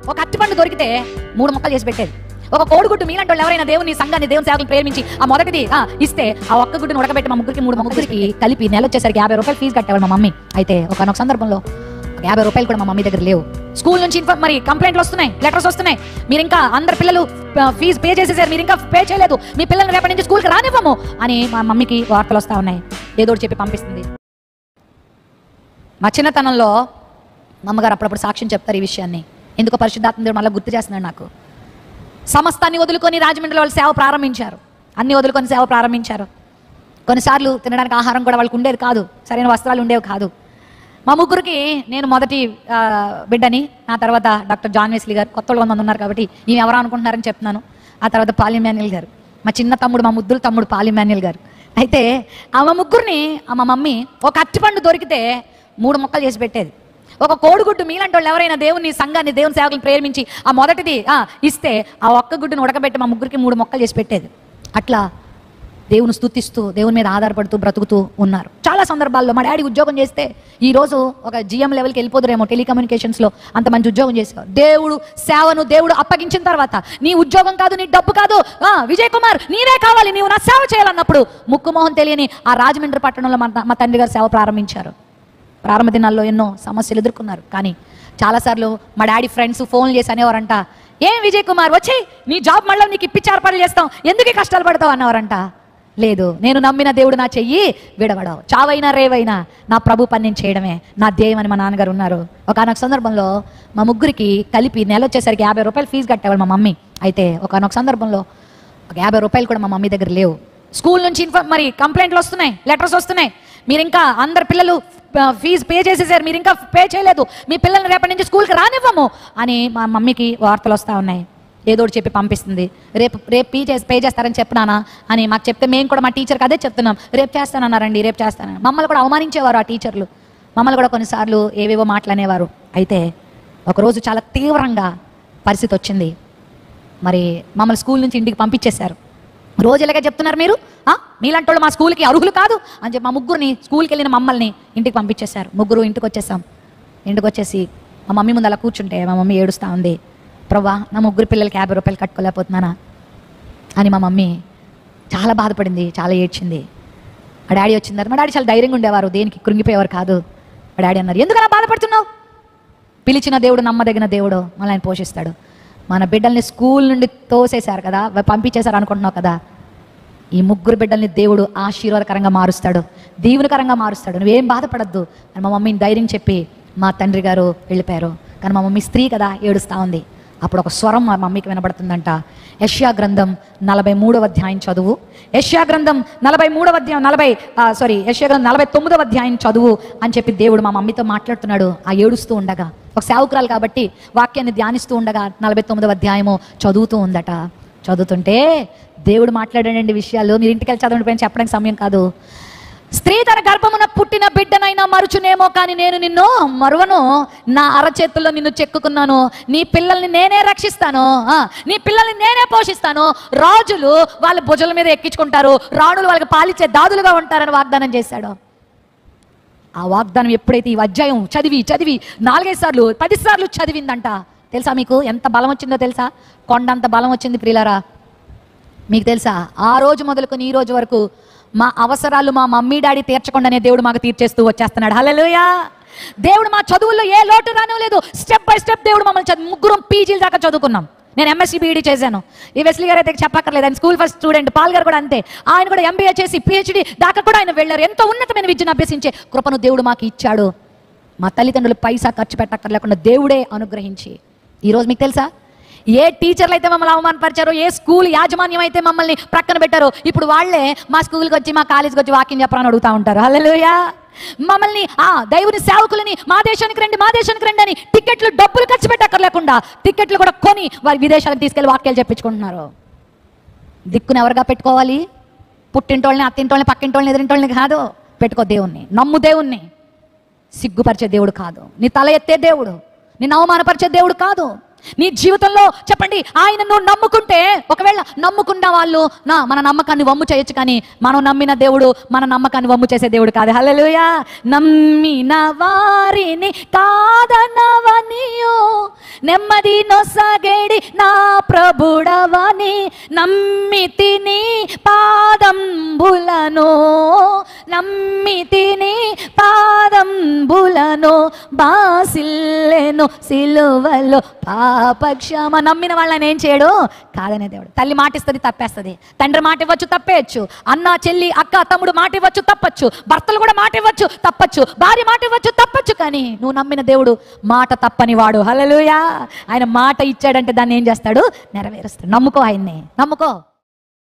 ఒక అరటిపండు దొరికితే 3 ముక్కలు చేసి పెట్టేది. ఒక కోడిగుడ్డు మీలాంటి వాళ్ళు ఎవరైనా దేవుని సంఘాన్ని దేవుని సేవకులు ప్రేమించి ఆ మొదటిది ఇస్తే ఆ ఒక్క గుడ్డును ఉడకబెట్టి మా ముగ్గురికి 3 ముగ్గురికి కలిపి నెల వచ్చేసరికి 50 రూపాయలు ఫీజు కట్టేవాళ్ళు మా మమ్మీ. అయితే ఒకనొక సందర్భంలో 50 రూపాయలు కూడా మా మమ్మీ దగ్గర లేవు. స్కూల్ నుంచి మరి కంప్లైంట్లు వస్తున్నాయి, లెటర్స్ వస్తున్నాయి, మీరు ఇంకా అందరు పిల్లలు ఫీజు పే చేసేసారు, మీరు ఇంకా పే చేయలేదు, మీ పిల్లల్ని రేపటి నుంచి స్కూల్కి రానివ్వము అని మా మమ్మీకి వార్తలు వస్తూ ఉన్నాయి. ఏదో చెప్పి పంపిస్తుంది. మా చిన్నతనంలో మా అమ్మగారు అప్పుడప్పుడు సాక్ష్యం చెప్తారు ఈ విషయాన్ని. ఎందుకో పరిశుద్ధాత్మ దేవుడు మళ్ళీ గుర్తు చేస్తున్నాడు నాకు. సమస్తాన్ని వదులుకొని రాజమండ్రిలో వాళ్ళు సేవ ప్రారంభించారు. అన్ని వదులుకొని సేవ ప్రారంభించారు. కొన్నిసార్లు తినడానికి ఆహారం కూడా వాళ్ళకి ఉండేది కాదు, సరైన వస్త్రాలు ఉండేవి కాదు. మా ముగ్గురికి నేను మొదటి బిడ్డని. ఆ తర్వాత డాక్టర్ జాన్ వెస్లీ గారు, కొత్త వాళ్ళు 100 ఉన్నారు కాబట్టి ఈమె ఎవరు అనుకుంటున్నారని చెప్తున్నాను. ఆ తర్వాత పాల్ ఇమాన్యుయల్ గారు, మా చిన్న తమ్ముడు, మా ముద్దుల తమ్ముడు పాల్ ఇమాన్యుయల్ గారు. అయితే మా ముగ్గురిని మా మమ్మీ ఒక అరటిపండు దొరికితే 3 ముక్కలు చేసి పెట్టేది. ఒక కోడిగుడ్డు మీలాంటి వాళ్ళు ఎవరైనా దేవుని సంఘాన్ని దేవుని సేవకులు ప్రేమించి ఆ మొదటిది ఇస్తే ఆ ఒక్క గుడ్డును ఉడకబెట్టి మా ముగ్గురికి 3 ముక్కలు చేసి పెట్టేది. అట్లా దేవుని స్తుతిస్తూ దేవుని మీద ఆధారపడుతూ బ్రతుకుతూ ఉన్నారు. చాలా సందర్భాల్లో మా డాడీ ఉద్యోగం చేస్తే ఈరోజు ఒక జిఎం లెవెల్కి వెళ్ళిపోదురేమో, టెలికమ్యూనికేషన్స్లో అంత మంచి ఉద్యోగం చేసేవారు. దేవుడు సేవను దేవుడు అప్పగించిన తర్వాత నీ ఉద్యోగం కాదు, నీ డబ్బు కాదు, విజయ్ కుమార్ నీవే కావాలి, నీవు నా సేవ చేయాలన్నప్పుడు ముక్కుమోహం తెలియని ఆ రాజమండ్రి పట్టణంలో మా తండ్రి గారు సేవ ప్రారంభించారు. ప్రారంభ దినాల్లో ఎన్నో సమస్యలు ఎదుర్కొన్నారు. కానీ చాలాసార్లు మా డాడీ ఫ్రెండ్స్ ఫోన్లు చేసి అనేవారంట, ఏం విజయ్ కుమార్ వచ్చి నీ జాబ్ మళ్ళీ నీకు ఇప్పించి ఏర్పాట్లు చేస్తాం, ఎందుకు కష్టాలు పడతావు అన్నవారంట. లేదు, నేను నమ్మిన దేవుడు నా చెయ్యి విడవడవు, చావైనా రేవైనా నా ప్రభు పని నేను చేయడమే నా ధ్యేయం అని మా నాన్నగారు ఉన్నారు. ఒకనొక సందర్భంలో మా ముగ్గురికి కలిపి నెల వచ్చేసరికి 50 రూపాయలు ఫీజు కట్టేవాళ్ళు మా మమ్మీ. అయితే ఒకనొక సందర్భంలో 50 రూపాయలు కూడా మా మమ్మీ దగ్గర లేవు. స్కూల్ నుంచి మరి కంప్లైంట్లు వస్తున్నాయి, లెటర్స్ వస్తున్నాయి, మీరు ఇంకా అందరు పిల్లలు ఫీజు పే చేసేసారు, మీరు ఇంకా పే చేయలేదు, మీ పిల్లల్ని రేపటి నుంచి స్కూల్కి రానివ్వము అని మా మమ్మీకి వార్తలు వస్తూ ఉన్నాయి. ఏదో చెప్పి పంపిస్తుంది. రేపు పే చేస్తారని చెప్పినానా అని మాకు చెప్తే మేము కూడా మా టీచర్కి అదే చెప్తున్నాం, రేపు చేస్తానన్నారండి, రేపు చేస్తానని. మమ్మల్ని కూడా అవమానించేవారు ఆ టీచర్లు, మమ్మల్ని కూడా కొన్నిసార్లు ఏవేవో మాట్లాడేవారు. అయితే ఒకరోజు చాలా తీవ్రంగా పరిస్థితి వచ్చింది. మరి మమ్మల్ని స్కూల్ నుంచి ఇంటికి పంపించేశారు. రోజు ఇలాగే చెప్తున్నారు, మీరు మీలాంటి వాళ్ళు మా స్కూల్కి అర్హులు కాదు అని చెప్పి మా ముగ్గురిని స్కూల్కి వెళ్ళిన మమ్మల్ని ఇంటికి పంపించేశారు. ముగ్గురు ఇంటికి వచ్చేసాం. ఇంటికి వచ్చేసి మా మమ్మీ ముందు అలా కూర్చుంటే మా మమ్మీ ఏడుస్తూ ఉంది, ప్రభా నా ముగ్గురు పిల్లలకి 50 రూపాయలు కట్టుకోలేకపోతున్నానా అని మా మమ్మీ చాలా బాధపడింది, చాలా ఏడ్చింది. మా డాడీ వచ్చిందారు. మా డాడీ చాలా ధైర్యంగా ఉండేవారు, దేనికి కృంగిపోయేవారు కాదు. మా డాడీ అన్నారు, ఎందుకు అలా బాధపడుతున్నావు, పిలిచిన దేవుడు నమ్మదగిన దేవుడు మళ్ళీ ఆయన పోషిస్తాడు. మన బిడ్డల్ని స్కూల్ నుండి తోసేశారు కదా, పంపించేశారు అనుకుంటున్నావు కదా, ఈ ముగ్గురు బిడ్డల్ని దేవుడు ఆశీర్వాదకరంగా మారుస్తాడు, దీవునికరంగా మారుస్తాడు, నువ్వేం బాధపడద్దు అని మా మమ్మీని ధైర్యం చెప్పి మా తండ్రి గారు వెళ్ళిపోయారు. కానీ మా మమ్మీ స్త్రీ కదా, ఏడుస్తూ ఉంది. అప్పుడు ఒక స్వరం మా మమ్మీకి వినబడుతుందంట, యెషయా గ్రంథం 43వ అధ్యాయం చదువు, యెషయా గ్రంథం 43వ అధ్యాయం యెషయా గ్రంథం 49వ అధ్యాయం చదువు అని చెప్పి దేవుడు మా మమ్మీతో మాట్లాడుతున్నాడు. ఆ ఏడుస్తూ ఉండగా, ఒక సేవకురాలు కాబట్టి వాక్యాన్ని ధ్యానిస్తూ ఉండగా 49వ అధ్యాయము చదువుతూ ఉందట. చదువుతుంటే దేవుడు మాట్లాడాడండి విషయాలు. మీరు ఇంటికి వెళ్ళి చదవండి, పైన చెప్పడానికి సమయం కాదు. స్త్రీ తన గర్భమున పుట్టిన బిడ్డనైనా మరుచునేమో, కానీ నేను నిన్ను మరువను, నా అరచేతుల్లో నిన్ను చెక్కుకున్నాను, నీ పిల్లల్ని నేనే రక్షిస్తాను, నీ పిల్లల్ని నేనే పోషిస్తాను, రాజులు వాళ్ళ భుజాల మీద ఎక్కించుకుంటారు, రాణులు వాళ్ళకి పాలిచ్చే దాదులుగా ఉంటారని వాగ్దానం చేశాడు. ఆ వాగ్దానం ఎప్పుడైతే ఈ అధ్యాయం చదివి 4-5 సార్లు 10 సార్లు చదివిందంట, తెలుసా మీకు ఎంత బలం వచ్చిందో తెలుసా? కొండంత బలం వచ్చింది ప్రియులారా. మీకు తెలుసా, ఆ రోజు మొదలుకొని ఈ రోజు వరకు మా అవసరాలు మా మమ్మీ డాడీ తీర్చకుండానే దేవుడు మాకు తీర్చేస్తూ వచ్చేస్తున్నాడు. హల్లెలూయా. దేవుడు మా చదువుల్లో ఏ లోటు రానివ్వలేదు. స్టెప్ బై స్టెప్ దేవుడు మమ్మల్ని ముగ్గురం పీజీల దాకా చదువుకున్నాం. నేను ఎంఎస్సీ బీఈడీ చేశాను. ఈ వెస్లీ గారు అయితే చెప్పక్కర్లేదు, ఆయన స్కూల్ ఫస్ట్ స్టూడెంట్. పాల్ గారు కూడా అంతే, ఆయన కూడా ఎంబీఏ చేసి పిహెచ్డీ దాకా కూడా ఆయన వెళ్ళారు. ఎంతో ఉన్నతమైన విద్యను అభ్యసించే కృపను దేవుడు మాకు ఇచ్చాడు. మా తల్లిదండ్రులు పైసా ఖర్చు పెట్టక్కర్లేకుండా దేవుడే అనుగ్రహించి. ఈరోజు మీకు తెలుసా, ఏ టీచర్లు అయితే మమ్మల్ని అవమానపరిచారో, ఏ స్కూల్ యాజమాన్యం అయితే మమ్మల్ని ప్రక్కన పెట్టారో, ఇప్పుడు వాళ్ళే మా స్కూల్కి వచ్చి మా కాలేజ్కి వచ్చి వాకింగ్ చెప్పాలని అడుగుతూ ఉంటారు. హల్లెలూయా. మమ్మల్ని దేవుని సేవకులని మా దేశానికి రండి అని టికెట్లు డబ్బులు ఖర్చు పెట్టక్కర్లేకుండా టికెట్లు కూడా కొని వారి విదేశాలకు తీసుకెళ్లి వాక్యాలు చెప్పించుకుంటున్నారు. దిక్కుని ఎవరుగా పెట్టుకోవాలి? పుట్టింటోళ్ళని, అత్తింటోళ్ళని, పక్కింటోళ్ళని, ఎదురింటోళ్ళని కాదు. పెట్టుకో దేవుణ్ణి, నమ్ము దేవుణ్ణి. సిగ్గుపరిచే దేవుడు కాదు, నీ తల ఎత్తే దేవుడు, నిన్ను అవమానపరిచే దేవుడు కాదు. నీ జీవితంలో చెప్పండి, ఆయన నువ్వు నమ్ముకుంటే, ఒకవేళ నమ్ముకున్న వాళ్ళు మన నమ్మకాన్ని వమ్ము చేయొచ్చు, కానీ మనం నమ్మిన దేవుడు మన నమ్మకాన్ని వమ్ము చేసే దేవుడు కాదు. హల్లెలూయా. నమ్మిన వారిని కాదనవనియో, నెమ్మది నొసగేడి నా ప్రభుడవని, నమ్మితిని పాదంబులను, నమ్మితిని పాదంబులను, బాసిల్లెను సిలువలో పాపక్షమ. నమ్మిన వాళ్ళని ఏం చేయడు? కాదనే దేవుడు. తల్లి మాటిస్తుంది, తప్పేస్తుంది. తండ్రి మాట ఇవ్వచ్చు, తప్పేయచ్చు. అన్న, చెల్లి, అక్క, తమ్ముడు మాట ఇవ్వచ్చు, తప్పచ్చు. భర్తలు కూడా మాట ఇవ్వచ్చు, తప్పచ్చు. భార్య మాట ఇవ్వచ్చు, తప్పచ్చు. కానీ నువ్వు నమ్మిన దేవుడు మాట తప్పని వాడు. హల్లెలూయా. ఆయన మాట ఇచ్చాడంటే దాన్ని ఏం చేస్తాడు? నెరవేరుస్తాడు. నమ్ముకో, ఆయన్ని నమ్ముకో.